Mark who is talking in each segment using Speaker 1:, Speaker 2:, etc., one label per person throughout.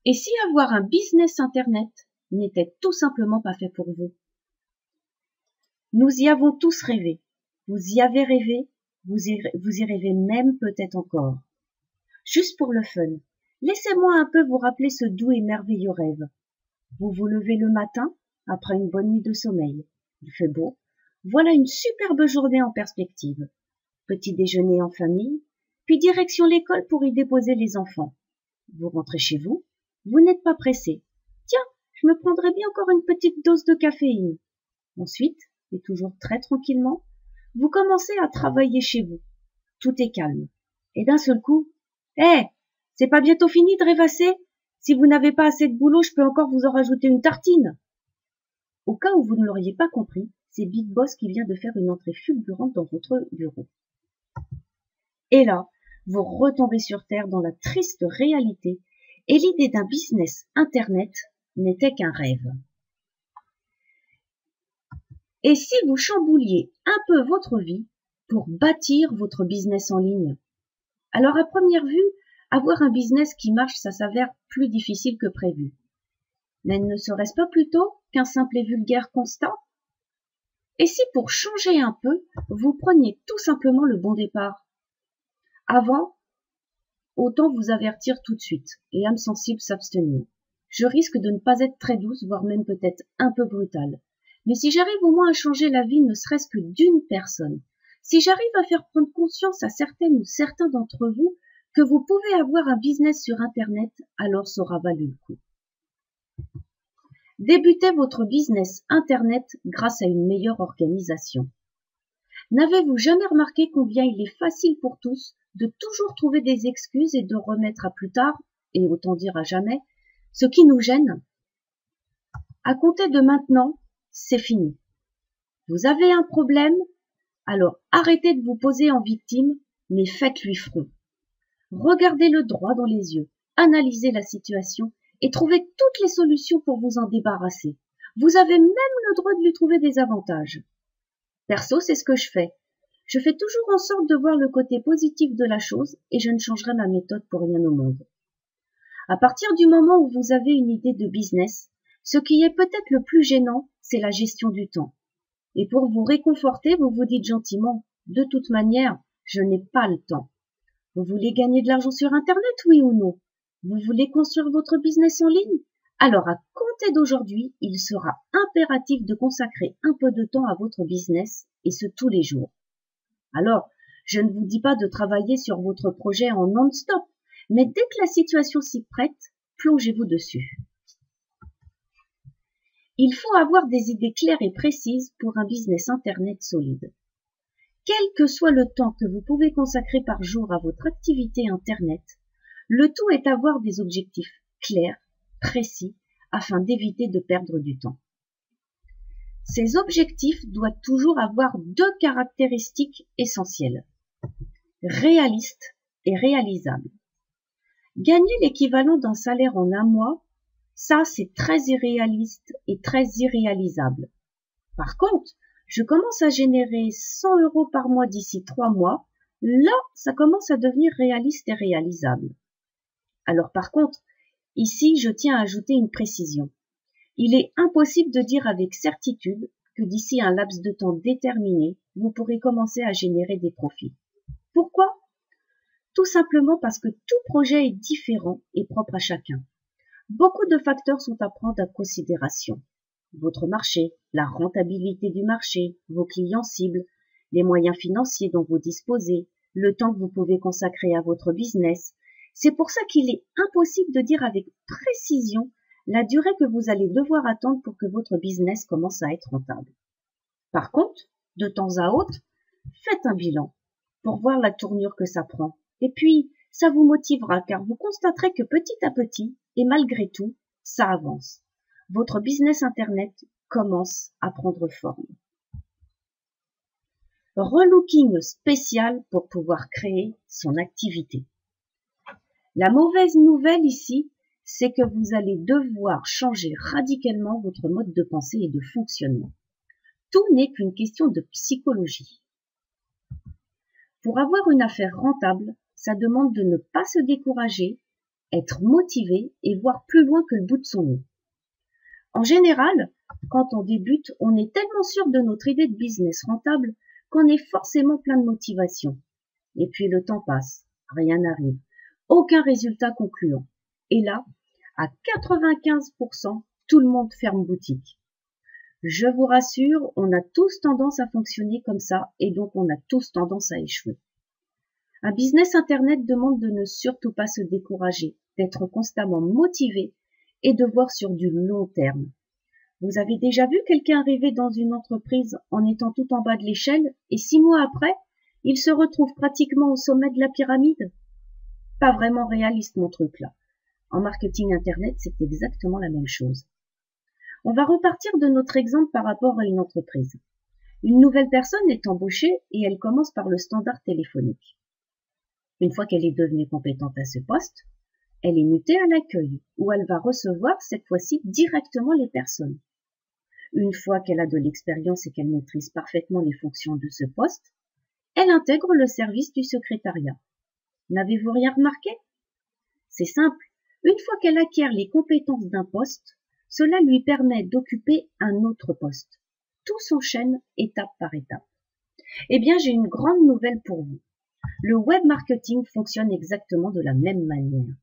Speaker 1: Et si avoir un business internet n'était tout simplement pas fait pour vous? Nous y avons tous rêvé. Vous y avez rêvé, vous y rêvez même peut-être encore. Juste pour le fun, laissez-moi un peu vous rappeler ce doux et merveilleux rêve. Vous vous levez le matin, après une bonne nuit de sommeil. Il fait beau. Voilà une superbe journée en perspective. Petit déjeuner en famille, puis direction l'école pour y déposer les enfants. Vous rentrez chez vous. Vous n'êtes pas pressé. Tiens, je me prendrais bien encore une petite dose de caféine. Ensuite, et toujours très tranquillement, vous commencez à travailler chez vous. Tout est calme. Et d'un seul coup, c'est pas bientôt fini de rêvasser? Si vous n'avez pas assez de boulot, je peux encore vous en rajouter une tartine. Au cas où vous ne l'auriez pas compris, c'est Big Boss qui vient de faire une entrée fulgurante dans votre bureau. Et là, vous retombez sur terre dans la triste réalité et l'idée d'un business internet n'était qu'un rêve. Et si vous chambouliez un peu votre vie pour bâtir votre business en ligne? Alors à première vue, avoir un business qui marche, ça s'avère plus difficile que prévu. Mais ne serait-ce pas plutôt qu'un simple et vulgaire constat? Et si pour changer un peu, vous preniez tout simplement le bon départ? Avant, autant vous avertir tout de suite, et âme sensible s'abstenir. Je risque de ne pas être très douce, voire même peut-être un peu brutale. Mais si j'arrive au moins à changer la vie ne serait-ce que d'une personne, si j'arrive à faire prendre conscience à certaines ou certains d'entre vous que vous pouvez avoir un business sur Internet, alors ça aura valu le coup. Débutez votre business Internet grâce à une meilleure organisation. N'avez-vous jamais remarqué combien il est facile pour tous de toujours trouver des excuses et de remettre à plus tard, et autant dire à jamais, ce qui nous gêne? À compter de maintenant, c'est fini. Vous avez un problème? Alors arrêtez de vous poser en victime, mais faites-lui front. Regardez-le droit dans les yeux, analysez la situation et trouvez toutes les solutions pour vous en débarrasser. Vous avez même le droit de lui trouver des avantages. Perso, c'est ce que je fais. Je fais toujours en sorte de voir le côté positif de la chose et je ne changerai ma méthode pour rien au monde. À partir du moment où vous avez une idée de business, ce qui est peut-être le plus gênant, c'est la gestion du temps. Et pour vous réconforter, vous vous dites gentiment, de toute manière, je n'ai pas le temps. Vous voulez gagner de l'argent sur Internet, oui ou non? Vous voulez construire votre business en ligne? Alors à compter d'aujourd'hui, il sera impératif de consacrer un peu de temps à votre business, et ce tous les jours. Alors, je ne vous dis pas de travailler sur votre projet en non-stop, mais dès que la situation s'y prête, plongez-vous dessus. Il faut avoir des idées claires et précises pour un business Internet solide. Quel que soit le temps que vous pouvez consacrer par jour à votre activité Internet, le tout est d'avoir des objectifs clairs, précis, afin d'éviter de perdre du temps. Ces objectifs doivent toujours avoir deux caractéristiques essentielles: réalistes et réalisables. Gagner l'équivalent d'un salaire en un mois, ça c'est très irréaliste et très irréalisable. Par contre, je commence à générer 100 € par mois d'ici 3 mois, là ça commence à devenir réaliste et réalisable. Alors par contre, ici je tiens à ajouter une précision. Il est impossible de dire avec certitude que d'ici un laps de temps déterminé, vous pourrez commencer à générer des profits. Pourquoi? Tout simplement parce que tout projet est différent et propre à chacun. Beaucoup de facteurs sont à prendre en considération. Votre marché, la rentabilité du marché, vos clients cibles, les moyens financiers dont vous disposez, le temps que vous pouvez consacrer à votre business. C'est pour ça qu'il est impossible de dire avec précision la durée que vous allez devoir attendre pour que votre business commence à être rentable. Par contre, de temps à autre, faites un bilan pour voir la tournure que ça prend. Et puis, ça vous motivera car vous constaterez que petit à petit, et malgré tout, ça avance. Votre business Internet commence à prendre forme. Relooking spécial pour pouvoir créer son activité. La mauvaise nouvelle ici, c'est que vous allez devoir changer radicalement votre mode de pensée et de fonctionnement. Tout n'est qu'une question de psychologie. Pour avoir une affaire rentable, ça demande de ne pas se décourager être motivé et voir plus loin que le bout de son nez. En général, quand on débute, on est tellement sûr de notre idée de business rentable qu'on est forcément plein de motivation. Et puis le temps passe, rien n'arrive, aucun résultat concluant. Et là, à 95%, tout le monde ferme boutique. Je vous rassure, on a tous tendance à fonctionner comme ça et donc on a tous tendance à échouer. Un business internet demande de ne surtout pas se décourager, d'être constamment motivé et de voir sur du long terme. Vous avez déjà vu quelqu'un arriver dans une entreprise en étant tout en bas de l'échelle et 6 mois après, il se retrouve pratiquement au sommet de la pyramide? Pas vraiment réaliste mon truc là. En marketing internet, c'est exactement la même chose. On va repartir de notre exemple par rapport à une entreprise. Une nouvelle personne est embauchée et elle commence par le standard téléphonique. Une fois qu'elle est devenue compétente à ce poste, elle est mutée à l'accueil, où elle va recevoir cette fois-ci directement les personnes. Une fois qu'elle a de l'expérience et qu'elle maîtrise parfaitement les fonctions de ce poste, elle intègre le service du secrétariat. N'avez-vous rien remarqué? C'est simple, une fois qu'elle acquiert les compétences d'un poste, cela lui permet d'occuper un autre poste. Tout s'enchaîne étape par étape. Eh bien, j'ai une grande nouvelle pour vous. Le web marketing fonctionne exactement de la même manière.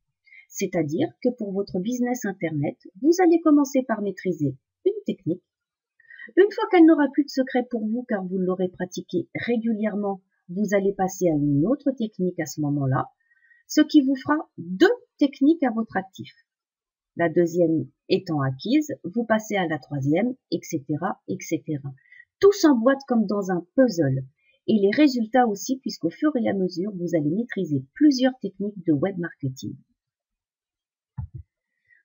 Speaker 1: C'est-à-dire que pour votre business internet, vous allez commencer par maîtriser une technique. Une fois qu'elle n'aura plus de secret pour vous car vous l'aurez pratiquée régulièrement, vous allez passer à une autre technique à ce moment-là, ce qui vous fera 2 techniques à votre actif. La deuxième étant acquise, vous passez à la troisième, etc., etc. Tout s'emboîte comme dans un puzzle. Et les résultats aussi, puisqu'au fur et à mesure, vous allez maîtriser plusieurs techniques de web marketing.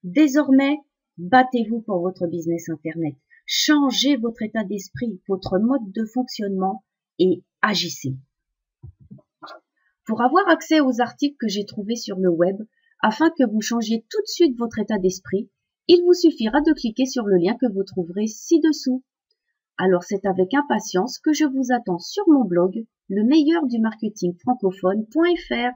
Speaker 1: Désormais, battez-vous pour votre business internet. Changez votre état d'esprit, votre mode de fonctionnement et agissez. Pour avoir accès aux articles que j'ai trouvés sur le web, afin que vous changiez tout de suite votre état d'esprit, il vous suffira de cliquer sur le lien que vous trouverez ci-dessous. Alors c'est avec impatience que je vous attends sur mon blog, le meilleur du marketing francophone.fr.